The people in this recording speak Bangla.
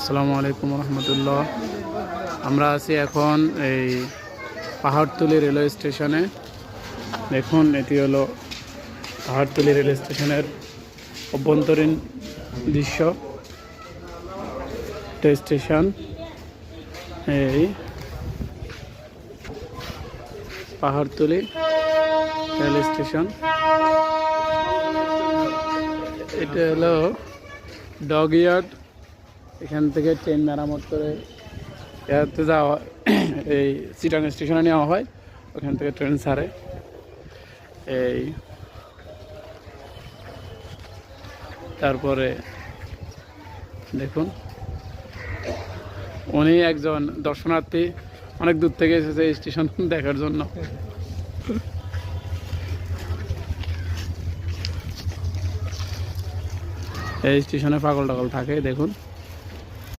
আসসালামু আলাইকুম রহমতুল্লাহ। আমরা আছি এখন এই পাহাড়তলী রেলওয়ে স্টেশনে। দেখুন, এটি হলো পাহাড়তলী রেলওয়ে স্টেশনের অভ্যন্তরীণ দৃশ্য। স্টেশন এই পাহাড়তলী রেল স্টেশন। এটা হলো ডগ ইয়ার্ড। এখান থেকে ট্রেন মেরামত করে এতে যাওয়া এই চিটাং স্টেশনে নেওয়া হয়, ওখান থেকে ট্রেন ছাড়ে। এই তারপরে দেখুন, উনি একজন দর্শনার্থী, অনেক দূর থেকে এসেছে এই স্টেশন দেখার জন্য। এই স্টেশনে পাগল টাগল থাকে, দেখুন।